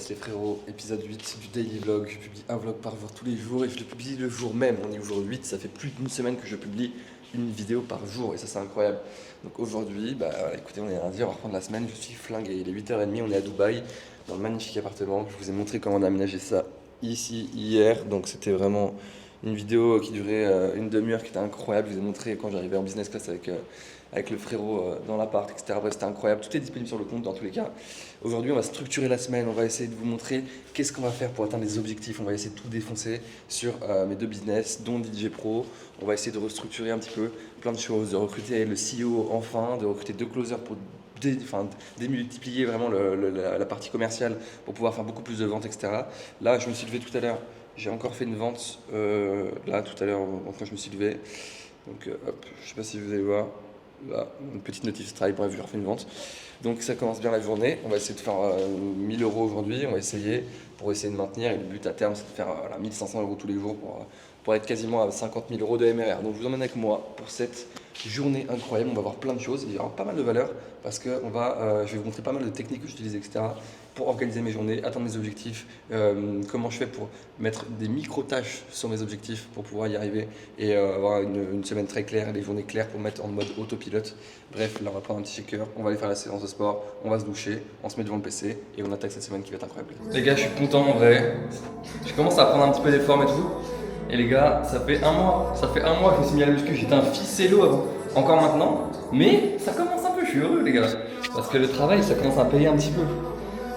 Yes les frérots, épisode 8 du daily vlog. Je publie un vlog par jour tous les jours et je le publie le jour même. On est au jour 8, ça fait plus d'une semaine que je publie une vidéo par jour et ça c'est incroyable. Donc aujourd'hui, écoutez, on est lundi, on va reprendre la semaine, je suis flingué. Il est 8h30, on est à Dubaï, dans le magnifique appartement. Je vous ai montré comment on a aménagé ça ici hier, donc c'était vraiment une vidéo qui durait une demi-heure, qui était incroyable. Je vous ai montré quand j'arrivais en business class avec le frérot dans l'appart, etc. Bref, c'était incroyable. Tout est disponible sur le compte dans tous les cas. Aujourd'hui, on va structurer la semaine. On va essayer de vous montrer qu'est-ce qu'on va faire pour atteindre les objectifs. On va essayer de tout défoncer sur mes deux business, dont DJ Pro. On va essayer de restructurer un petit peu plein de choses, de recruter le CEO enfin, de recruter deux closers pour démultiplier vraiment la partie commerciale pour pouvoir faire beaucoup plus de ventes, etc. Là, je me suis levé tout à l'heure. J'ai encore fait une vente là tout à l'heure quand je me suis levé. Donc hop, je sais pas si vous allez voir. Là, une petite notif Stripe, bref, je refais une vente. Donc ça commence bien la journée. On va essayer de faire 1000 euros aujourd'hui. On va essayer pour essayer de maintenir. Et le but à terme, c'est de faire 1500 euros tous les jours pour être quasiment à 50 000 euros de MRR. Donc je vous emmène avec moi pour cette journée incroyable. On va voir plein de choses. Il y aura pas mal de valeur parce que je vais vous montrer pas mal de techniques que j'utilise, etc. pour organiser mes journées, atteindre mes objectifs, comment je fais pour mettre des micro-tâches sur mes objectifs pour pouvoir y arriver et avoir une semaine très claire, des journées claires pour mettre en mode autopilote. Bref, là on va prendre un petit shaker, on va aller faire la séance de sport, on va se doucher, on se met devant le PC et on attaque cette semaine qui va être incroyable. Les gars, je suis content en vrai. Je commence à prendre un petit peu des formes et tout. Et les gars, ça fait un mois que je me suis mis à la muscu, j'étais un ficello avant, encore maintenant, mais ça commence un peu, je suis heureux les gars, parce que le travail ça commence à payer un petit peu.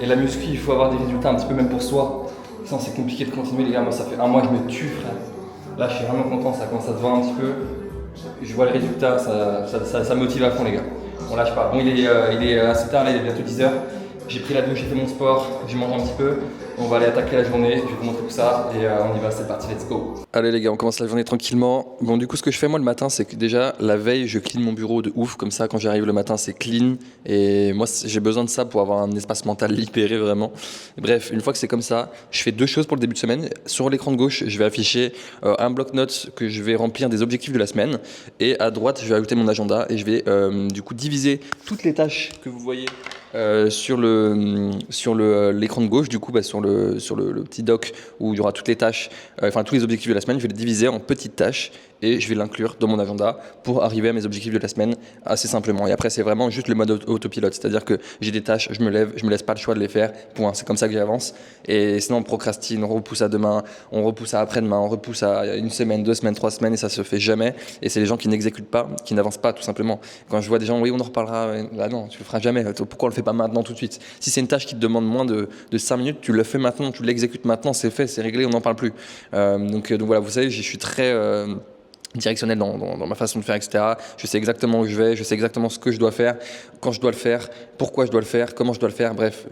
Et la muscu, il faut avoir des résultats un petit peu même pour soi, sinon c'est compliqué de continuer les gars. Moi ça fait un mois que je me tue frère, là je suis vraiment content, ça commence à se voir un petit peu, je vois les résultats, ça motive à fond les gars, on lâche pas. Bon il est assez tard, là il est bientôt 10h, j'ai pris la douche, j'ai fait mon sport, j'ai mangé un petit peu. On va aller attaquer la journée, je vais vous montrer tout ça et on y va, c'est parti, let's go. Allez les gars, on commence la journée tranquillement. Bon du coup ce que je fais moi le matin, c'est que déjà la veille je clean mon bureau de ouf, comme ça quand j'arrive le matin c'est clean. Et moi j'ai besoin de ça pour avoir un espace mental libéré vraiment. Bref, une fois que c'est comme ça, je fais deux choses pour le début de semaine. Sur l'écran de gauche, je vais afficher un bloc-notes que je vais remplir des objectifs de la semaine. Et à droite, je vais ajouter mon agenda et je vais du coup diviser toutes les tâches que vous voyez sur l'écran de gauche, du coup sur le petit doc où il y aura toutes les tâches, tous les objectifs de la semaine. Je vais les diviser en petites tâches et je vais l'inclure dans mon agenda pour arriver à mes objectifs de la semaine assez simplement. Et après c'est vraiment juste le mode autopilote, c'est-à-dire que j'ai des tâches, je me lève, je me laisse pas le choix de les faire, point. C'est comme ça que j'avance. Et sinon on procrastine, on repousse à demain, on repousse à après-demain, on repousse à une semaine, 2 semaines, 3 semaines et ça se fait jamais. Et c'est les gens qui n'exécutent pas, qui n'avancent pas tout simplement. Quand je vois des gens, oui on en reparlera, là non, tu le feras jamais. Pourquoi on le fait pas maintenant tout de suite? Si c'est une tâche qui te demande moins de 5 minutes, tu le fais maintenant, tu l'exécutes maintenant, c'est fait, c'est réglé, on n'en parle plus. Donc voilà, vous savez, je suis très directionnel dans ma façon de faire, etc. Je sais exactement où je vais, je sais exactement ce que je dois faire, quand je dois le faire, pourquoi je dois le faire, comment je dois le faire. Bref,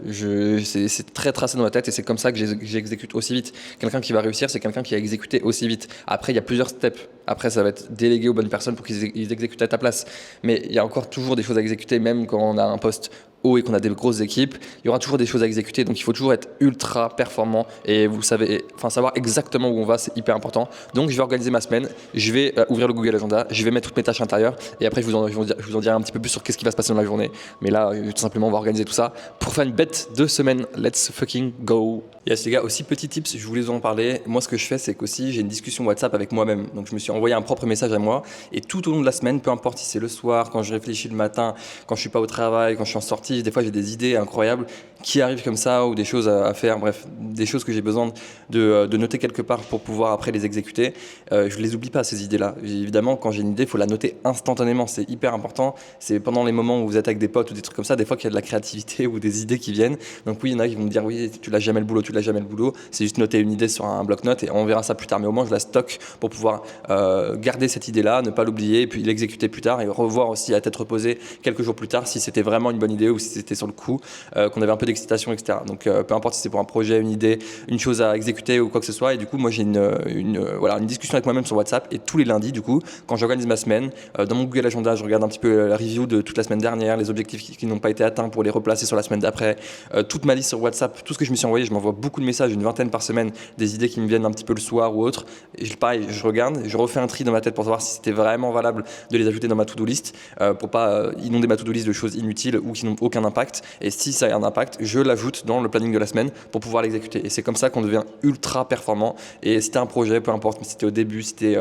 c'est très tracé dans ma tête et c'est comme ça que j'exécute aussi vite. Quelqu'un qui va réussir, c'est quelqu'un qui a exécuté aussi vite. Après, il y a plusieurs steps. Après, ça va être délégué aux bonnes personnes pour qu'ils exécutent à ta place. Mais il y a encore toujours des choses à exécuter, même quand on a un poste haut et qu'on a des grosses équipes, il y aura toujours des choses à exécuter, donc il faut toujours être ultra performant et vous savez, savoir exactement où on va, c'est hyper important. Donc je vais organiser ma semaine, je vais ouvrir le Google Agenda, je vais mettre toutes mes tâches à l'intérieur et après je vous en dirai un petit peu plus sur qu'est-ce qui va se passer dans la journée. Mais là, tout simplement, on va organiser tout ça pour faire une bête de semaine. Let's fucking go. Yes les gars, aussi petit tips, je voulais vous en parler. Moi ce que je fais, c'est qu'aussi j'ai une discussion WhatsApp avec moi-même. Donc je me suis envoyé un propre message à moi et tout au long de la semaine, peu importe si c'est le soir, quand je réfléchis le matin, quand je suis pas au travail, quand je suis en sortie, des fois j'ai des idées incroyables qui arrivent comme ça ou des choses à faire, bref, des choses que j'ai besoin de noter quelque part pour pouvoir après les exécuter. Je les oublie pas ces idées-là. Évidemment, quand j'ai une idée, il faut la noter instantanément, c'est hyper important. C'est pendant les moments où vous êtes avec des potes ou des trucs comme ça, des fois qu'il y a de la créativité ou des idées qui viennent. Donc oui, il y en a qui vont me dire oui, tu l'as jamais le boulot. C'est juste noter une idée sur un bloc-notes et on verra ça plus tard. Mais au moins, je la stocke pour pouvoir garder cette idée-là, ne pas l'oublier, et puis l'exécuter plus tard et revoir aussi à tête reposée quelques jours plus tard si c'était vraiment une bonne idée ou si c'était sur le coup, qu'on avait un peu d'excitation, etc. Donc peu importe si c'est pour un projet, une idée, une chose à exécuter ou quoi que ce soit. Et du coup, moi j'ai une discussion avec moi-même sur WhatsApp et tous les lundis, du coup, quand j'organise ma semaine, dans mon Google Agenda, je regarde un petit peu la review de toute la semaine dernière, les objectifs qui n'ont pas été atteints pour les replacer sur la semaine d'après. Toute ma liste sur WhatsApp, tout ce que je me suis envoyé, je m'envoie beaucoup de messages, une vingtaine par semaine, des idées qui me viennent un petit peu le soir ou autre. Et pareil, je regarde, je refais un tri dans ma tête pour savoir si c'était vraiment valable de les ajouter dans ma to-do list, pour pas inonder ma to-do list de choses inutiles ou qui n'ont aucun impact. Et si ça a un impact, je l'ajoute dans le planning de la semaine pour pouvoir l'exécuter. Et c'est comme ça qu'on devient ultra performant. Et si t'as un projet, peu importe, mais si t'es au début, si t'es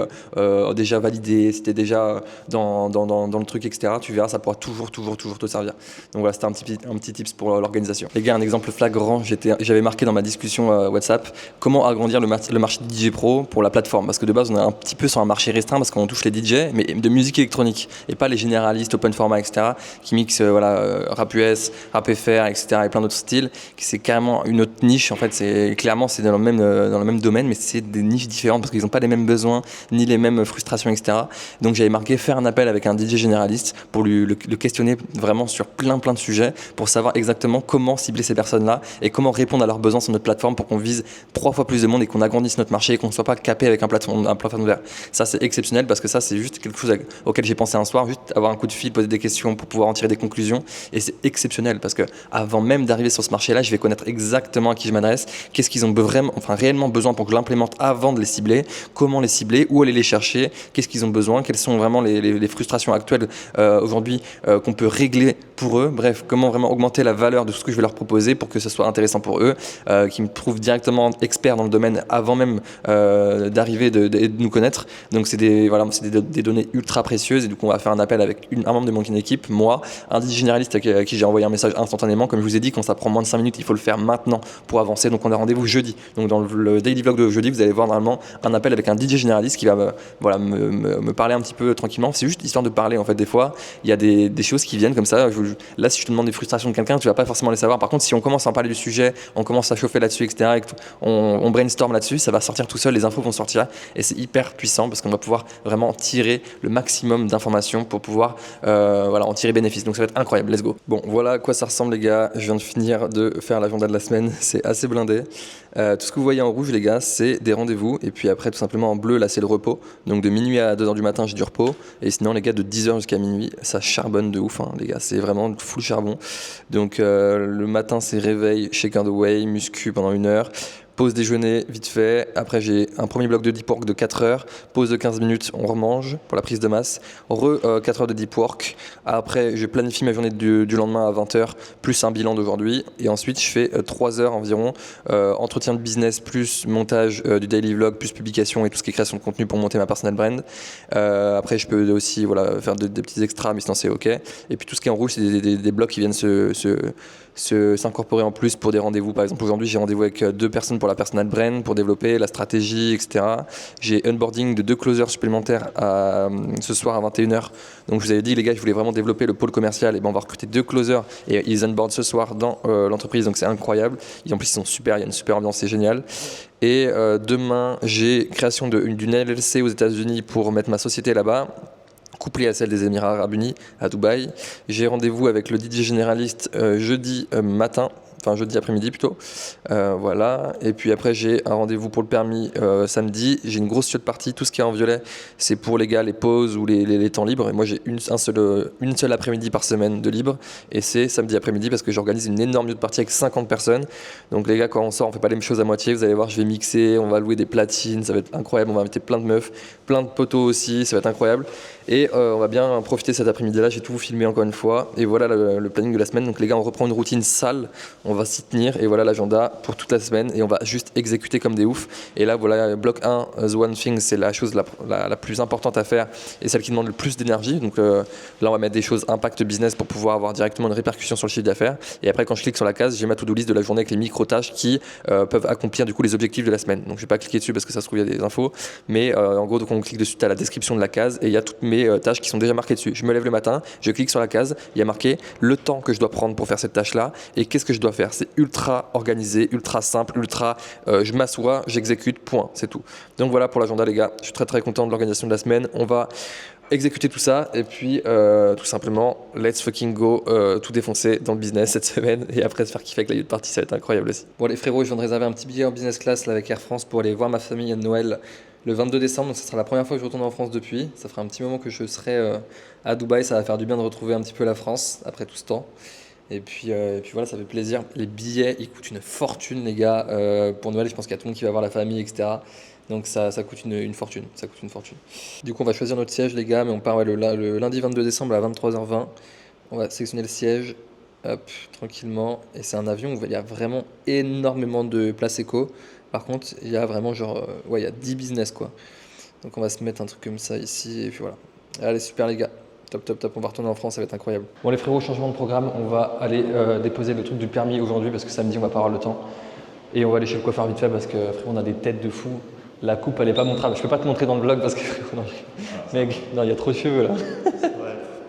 déjà validé, si t'es déjà dans le truc, etc., tu verras, ça pourra toujours te servir. Donc voilà, c'était un petit tips pour l'organisation. Les gars, un exemple flagrant, j'avais marqué dans ma discussion WhatsApp comment agrandir le marché de DJ Pro pour la plateforme. Parce que de base, on est un petit peu sur un marché restreint parce qu'on touche les DJ, mais de musique électronique et pas les généralistes, open format, etc., qui mixent rap US, rap FR, etc., et plein d'autres styles. C'est carrément une autre niche. En fait, c'est dans le même domaine, mais c'est des niches différentes parce qu'ils n'ont pas les mêmes besoins ni les mêmes frustrations, etc. Donc j'avais marqué faire un appel avec un DJ généraliste pour le questionner vraiment sur plein de sujets pour savoir exactement comment cibler ces personnes-là et comment répondre à leurs besoins sur notre plateforme pour qu'on vise 3 fois plus de monde et qu'on agrandisse notre marché et qu'on ne soit pas capé avec un plateforme ouvert. Ça, c'est exceptionnel parce que ça, c'est juste quelque chose auquel j'ai pensé un soir, juste avoir un coup de fil, poser des questions pour pouvoir en tirer des conclusions. Et c'est exceptionnel parce que avant même d'arriver sur ce marché-là, je vais connaître exactement à qui je m'adresse, qu'est-ce qu'ils ont réellement besoin pour que je l'implémente avant de les cibler, comment les cibler, où aller les chercher, qu'est-ce qu'ils ont besoin, quelles sont vraiment les frustrations actuelles aujourd'hui qu'on peut régler pour eux. Bref, comment vraiment augmenter la valeur de tout ce que je vais leur proposer pour que ce soit intéressant pour eux, qu'ils me trouvent directement experts dans le domaine avant même d'arriver et de nous connaître. Donc c'est des données ultra précieuses et du coup on va faire un appel avec un membre de mon équipe, moi, un DJ généraliste à qui j'ai envoyé un message instantanément. Comme je vous ai dit, quand ça prend moins de 5 minutes, il faut le faire maintenant pour avancer. Donc on a rendez-vous jeudi. Donc dans le daily vlog de jeudi, vous allez voir normalement un appel avec un DJ généraliste qui va me parler un petit peu tranquillement. C'est juste histoire de parler en fait. Des fois, il y a des choses qui viennent comme ça. Là, si je te demande des frustrations de quelqu'un, tu vas pas forcément les savoir. Par contre, si on commence à en parler du sujet, on commence à chauffer là-dessus, etc., et on brainstorm là-dessus, ça va sortir tout seul, les infos vont sortir et c'est hyper puissant parce qu'on va pouvoir vraiment tirer le maximum d'informations pour pouvoir en tirer bénéfice. Donc ça va être incroyable, let's go. Bon, voilà à quoi ça ressemble les gars. Je viens de finir de faire l'agenda de la semaine, c'est assez blindé. Tout ce que vous voyez en rouge les gars, c'est des rendez-vous et puis après tout simplement en bleu là c'est le repos. Donc de minuit à 2h du matin j'ai du repos et sinon les gars de 10h jusqu'à minuit ça charbonne de ouf les gars, c'est vraiment full charbon. Donc le matin c'est réveil, shake and away, muscu pendant 1 heure. Pause déjeuner vite fait, après j'ai un premier bloc de deep work de 4 heures, pause de 15 minutes, on remange pour la prise de masse, 4 heures de deep work, après je planifie ma journée du lendemain à 20 heures, plus un bilan d'aujourd'hui, et ensuite je fais 3 heures environ, entretien de business, plus montage du daily vlog, plus publication et tout ce qui est création de contenu pour monter ma personal brand. Après je peux aussi faire des petits extras, mais sinon c'est ok, et puis tout ce qui est en rouge c'est des blocs qui viennent s'incorporer en plus pour des rendez-vous. Par exemple aujourd'hui j'ai rendez-vous avec 2 personnes pour la personal brand, pour développer la stratégie, etc. J'ai onboarding de 2 closers supplémentaires ce soir à 21h. Donc je vous avais dit les gars, je voulais vraiment développer le pôle commercial, et ben on va recruter 2 closers et ils onboardent ce soir dans l'entreprise, donc c'est incroyable. Et en plus ils sont super, il y a une super ambiance, c'est génial. Et demain j'ai création d'une LLC aux États-Unis pour mettre ma société là-bas, couplé à celle des Émirats Arabes Unis à Dubaï. J'ai rendez-vous avec le DJ généraliste jeudi matin, enfin jeudi après-midi plutôt, voilà. Et puis après j'ai un rendez-vous pour le permis samedi. J'ai une grosse shot party, tout ce qui est en violet c'est pour les gars les pauses ou les temps libres, et moi j'ai une seule après-midi par semaine de libre et c'est samedi après-midi parce que j'organise une énorme shot party avec 50 personnes. Donc les gars, quand on sort on fait pas les mêmes choses à moitié, vous allez voir, je vais mixer, on va louer des platines, ça va être incroyable, on va inviter plein de meufs, plein de potos aussi, ça va être incroyable. Et on va bien profiter cet après-midi-là, j'ai tout filmé encore une fois. Et voilà le planning de la semaine. Donc les gars, on reprend une routine sale, on va s'y tenir. Et voilà l'agenda pour toute la semaine. Et on va juste exécuter comme des oufs. Et là, voilà, bloc 1, The One Thing, c'est la chose la plus importante à faire et celle qui demande le plus d'énergie. Donc là, on va mettre des choses impact business pour pouvoir avoir directement une répercussion sur le chiffre d'affaires. Et après, quand je clique sur la case, j'ai ma to-do list de la journée avec les micro-tâches qui peuvent accomplir du coup les objectifs de la semaine. Donc je vais pas cliquer dessus parce que ça se trouve il y a des infos. Mais en gros, donc on clique dessus, tu as la description de la case et il y a toutes mes tâches qui sont déjà marquées dessus. Je me lève le matin, je clique sur la case, il y a marqué le temps que je dois prendre pour faire cette tâche-là et qu'est-ce que je dois faire. C'est ultra organisé, ultra simple, je m'assois, j'exécute, point, c'est tout. Donc voilà pour l'agenda les gars, je suis très très content de l'organisation de la semaine. On va exécuter tout ça et puis tout simplement let's fucking go, tout défoncer dans le business cette semaine et après se faire kiffer avec la yacht party, ça va être incroyable aussi. Bon les frérots, je viens de réserver un petit billet en business class là, avec Air France pour aller voir ma famille à Noël le 22 décembre, donc ça sera la première fois que je retourne en France depuis. Ça fera un petit moment que je serai à Dubaï, ça va faire du bien de retrouver un petit peu la France après tout ce temps. Et puis voilà, ça fait plaisir. Les billets, ils coûtent une fortune, les gars. Pour Noël, je pense qu'il y a tout le monde qui va voir la famille, etc. Donc ça coûte une fortune. Ça coûte une fortune. Du coup, on va choisir notre siège, les gars. Mais on part ouais, le lundi 22 décembre à 23h20. On va sélectionner le siège. Hop, tranquillement. Et c'est un avion où il y a vraiment énormément de places éco. Par contre, il y a vraiment genre, ouais, il y a 10 business quoi. Donc on va se mettre un truc comme ça ici. Et puis voilà. Allez, super les gars. Top, top, top. On va retourner en France, ça va être incroyable. Bon les frérots, changement de programme. On va aller déposer le truc du permis aujourd'hui parce que samedi, on va pas avoir le temps. Et on va aller chez le coiffeur vite fait parce que frérot, on a des têtes de fou. La coupe, elle est pas montrable. Je peux pas te montrer dans le vlog parce que frérot, mec, non, il y a trop de cheveux là. Ouais,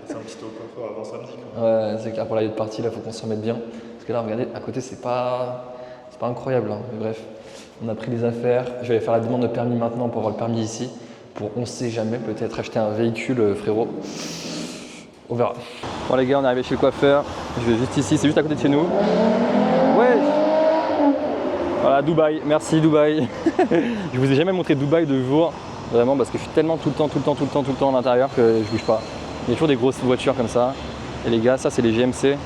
c'est un petit au coiffeur avant samedi. Ouais, c'est clair, pour la partie là, faut qu'on se remette bien. Parce que là, regardez, à côté, c'est pas incroyable. Hein. Mais bref, on a pris les affaires. Je vais aller faire la demande de permis maintenant pour avoir le permis ici. Pour, on sait jamais, peut-être acheter un véhicule, frérot. On verra. Bon, les gars, on est arrivé chez le coiffeur. Je vais juste ici, c'est juste à côté de chez nous. Ouais! Voilà, Dubaï. Merci, Dubaï. Je vous ai jamais montré Dubaï de jour. Vraiment, parce que je suis tellement tout le temps à l'intérieur que je bouge pas. Il y a toujours des grosses voitures comme ça. Et les gars, ça c'est les GMC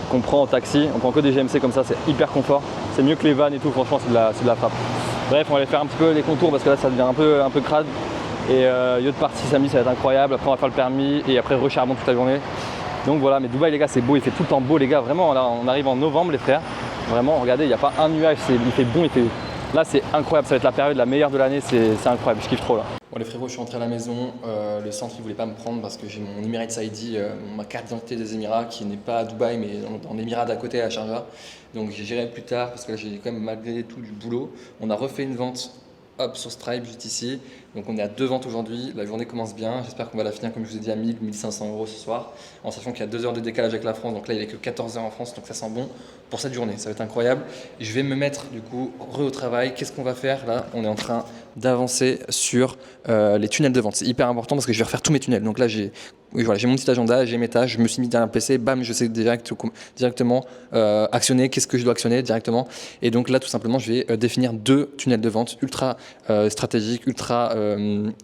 qu'on prend en taxi. On prend que des GMC comme ça, c'est hyper confort. C'est mieux que les vannes et tout, franchement c'est de la frappe. Bref, on va aller faire un petit peu les contours parce que là ça devient un peu crade. Et yacht party samedi, ça va être incroyable. Après on va faire le permis et après recharbon toute la journée. Donc voilà, mais Dubaï les gars, c'est beau, il fait tout le temps beau les gars. Vraiment, là on arrive en novembre les frères. Vraiment, regardez, il n'y a pas un nuage, il fait bon, Là c'est incroyable, ça va être la période la meilleure de l'année, c'est incroyable, je kiffe trop là. Bon les frérots, je suis rentré à la maison, le centre il voulait pas me prendre parce que j'ai mon Emirates ID, ma carte d'identité des Émirats qui n'est pas à Dubaï mais dans l'Émirat d'à côté à Sharjah. Donc j'irai plus tard parce que là j'ai quand même malgré tout du boulot. On a refait une vente hop sur Stripe juste ici. Donc on est à 2 ventes aujourd'hui, la journée commence bien, j'espère qu'on va la finir comme je vous ai dit à 1000-1500 € ce soir, en sachant qu'il y a 2 heures de décalage avec la France, donc là il n'est que 14 heures en France, donc ça sent bon pour cette journée, ça va être incroyable. Je vais me mettre du coup au travail, qu'est-ce qu'on va faire là? On est en train d'avancer sur les tunnels de vente, c'est hyper important parce que je vais refaire tous mes tunnels, donc là j'ai voilà, mon petit agenda, j'ai mes tâches, je me suis mis derrière un PC, bam, je sais directement actionner, qu'est-ce que je dois actionner directement. Et donc là, tout simplement, je vais définir 2 tunnels de vente ultra stratégiques, ultra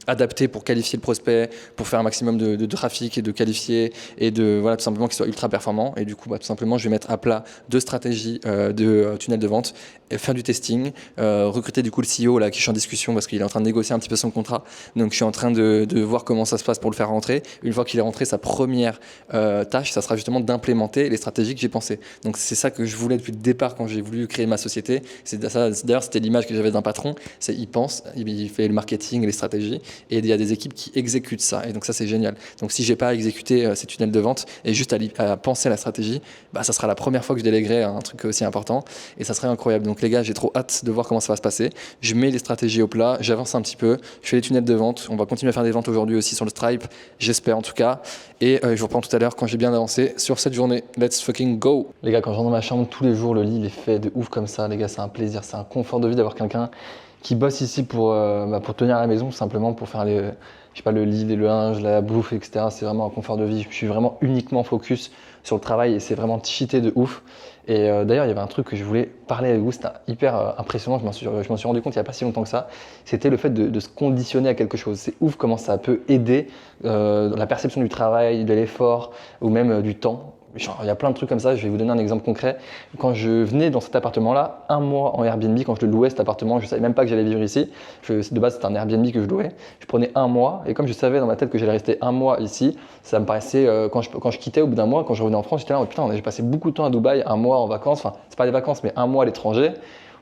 adaptés pour qualifier le prospect, pour faire un maximum de trafic et de qualifier et de voilà, tout simplement qu'ils soient ultra performants. Et du coup, tout simplement, je vais mettre à plat 2 stratégies de tunnels de vente, et faire du testing, recruter du coup le CEO là qui je suis en discussion parce qu'il est en train de négocier un petit peu son contrat. Donc je suis en train de voir comment ça se passe pour le faire rentrer. Une fois qu'il est rentré, sa première tâche, ça sera justement d'implémenter les stratégies que j'ai pensées. Donc c'est ça que je voulais depuis le départ quand j'ai voulu créer ma société. D'ailleurs, c'était l'image que j'avais d'un patron. C'est il pense, il fait le marketing et les stratégies, et il y a des équipes qui exécutent ça. Et donc ça, c'est génial. Donc si j'ai pas à exécuter ces tunnels de vente et juste à penser à la stratégie, bah ça sera la première fois que je déléguerai un truc aussi important, et ça serait incroyable. Donc les gars, j'ai trop hâte de voir comment ça va se passer. Je mets les stratégies au plat, j'avance un petit peu, je fais les tunnels de vente. On va continuer à faire des ventes aujourd'hui aussi sur le Stripe, j'espère en tout cas. Et je vous reprends tout à l'heure quand j'ai bien avancé sur cette journée. Let's fucking go! Les gars, quand je rentre dans ma chambre tous les jours, le lit il est fait de ouf comme ça. Les gars, c'est un plaisir, c'est un confort de vie d'avoir quelqu'un qui bosse ici pour tenir la maison, simplement pour faire je sais pas, le lit, les linges, la bouffe, etc. C'est vraiment un confort de vie. Je suis vraiment uniquement focus sur le travail et c'est vraiment cheaté de ouf. Et d'ailleurs, il y avait un truc que je voulais parler avec vous, c'était hyper impressionnant, je m'en suis rendu compte il n'y a pas si longtemps que ça, c'était le fait de se conditionner à quelque chose. C'est ouf comment ça peut aider la perception du travail, de l'effort ou même du temps. Genre, il y a plein de trucs comme ça, je vais vous donner un exemple concret. Quand je venais dans cet appartement-là, un mois en Airbnb, quand je le louais cet appartement, je ne savais même pas que j'allais vivre ici. De base, c'était un Airbnb que je louais. Je prenais un mois et comme je savais dans ma tête que j'allais rester un mois ici, ça me paraissait, quand je quittais au bout d'un mois, quand je revenais en France, j'étais là, oh, putain, j'ai passé beaucoup de temps à Dubaï, un mois en vacances, enfin, c'est pas des vacances, mais un mois à l'étranger.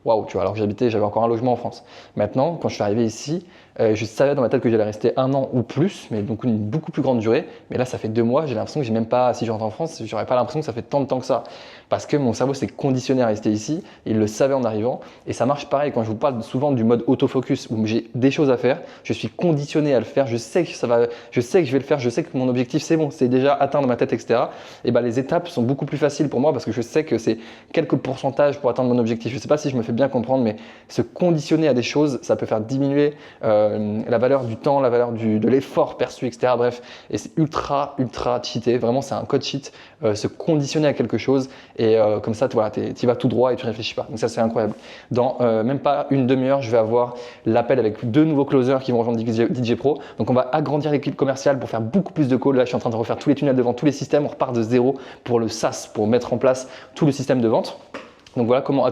Waouh, tu vois, alors que j'avais encore un logement en France. Maintenant, quand je suis arrivé ici, je savais dans ma tête que j'allais rester 1 an ou plus, mais donc une beaucoup plus grande durée. Mais là, ça fait 2 mois, j'ai l'impression que j'ai même pas, si je rentre en France, j'aurais pas l'impression que ça fait tant de temps que ça. Parce que mon cerveau s'est conditionné à rester ici, il le savait en arrivant. Et ça marche pareil quand je vous parle souvent du mode autofocus, où j'ai des choses à faire, je suis conditionné à le faire, je sais que je vais le faire, je sais que mon objectif c'est bon, c'est déjà atteint dans ma tête, etc. Et ben les étapes sont beaucoup plus faciles pour moi parce que je sais que c'est quelques pourcentages pour atteindre mon objectif. Je sais pas si je me fais fait bien comprendre, mais se conditionner à des choses, ça peut faire diminuer la valeur du temps, la valeur de l'effort perçu, etc. Bref, et c'est ultra cheaté. Vraiment, c'est un code cheat. Se conditionner à quelque chose et comme ça, voilà, tu vas tout droit et tu réfléchis pas. Donc ça, c'est incroyable. Dans même pas une demi-heure, je vais avoir l'appel avec 2 nouveaux closers qui vont rejoindre DJ Pro. Donc on va agrandir l'équipe commerciale pour faire beaucoup plus de calls. Là, je suis en train de refaire tous les tunnels de vente, tous les systèmes. On repart de zéro pour le SaaS, pour mettre en place tout le système de vente. Donc voilà comment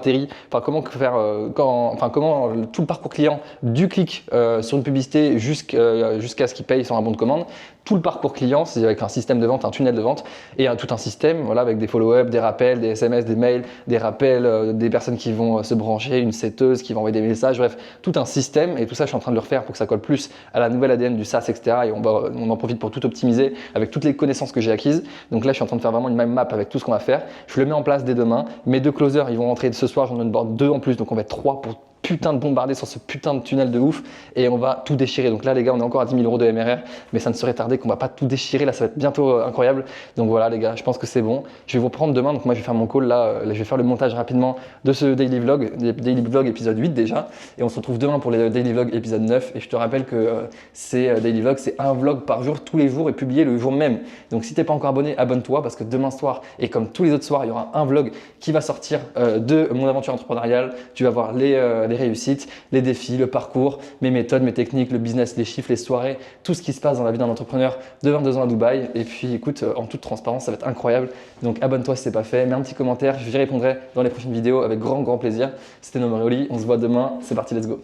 comment faire, comment tout le parcours client du clic sur une publicité jusqu'à ce qu'il paye sur un bon de commande. Tout le parcours client, c'est avec un système de vente, un tunnel de vente et tout un système, voilà, avec des follow-up, des rappels, des SMS, des mails, des rappels, des personnes qui vont se brancher, une setteuse qui va envoyer des messages, bref, tout un système. Et tout ça, je suis en train de le refaire pour que ça colle plus à la nouvelle ADN du SaaS, etc. Et on en profite pour tout optimiser avec toutes les connaissances que j'ai acquises. Donc là, je suis en train de faire vraiment une mind map avec tout ce qu'on va faire. Je le mets en place dès demain. Mes 2 closers, ils vont rentrer ce soir, j'en onboard 2 en plus, donc on va être 3 pour putain de bombarder sur ce putain de tunnel de ouf et on va tout déchirer. Donc là les gars, on est encore à 10 000 € de MRR, mais ça ne serait tardé qu'on va pas tout déchirer. Là ça va être bientôt incroyable. Donc voilà les gars, je pense que c'est bon. Je vais vous prendre demain, donc moi je vais faire mon call là, je vais faire le montage rapidement de ce daily vlog épisode 8 déjà, et on se retrouve demain pour les daily vlog épisode 9. Et je te rappelle que c'est daily vlog, c'est un vlog par jour tous les jours et publié le jour même. Donc si t'es pas encore abonné, abonne-toi parce que demain soir et comme tous les autres soirs, il y aura un vlog qui va sortir de mon aventure entrepreneuriale. Tu vas voir les réussites, les défis, le parcours, mes méthodes, mes techniques, le business, les chiffres, les soirées, tout ce qui se passe dans la vie d'un entrepreneur de 22 ans à Dubaï. Et puis écoute, en toute transparence, ça va être incroyable. Donc abonne-toi si ce n'est pas fait, mets un petit commentaire, j'y répondrai dans les prochaines vidéos avec grand plaisir. C'était Nomaroli, on se voit demain, c'est parti, let's go.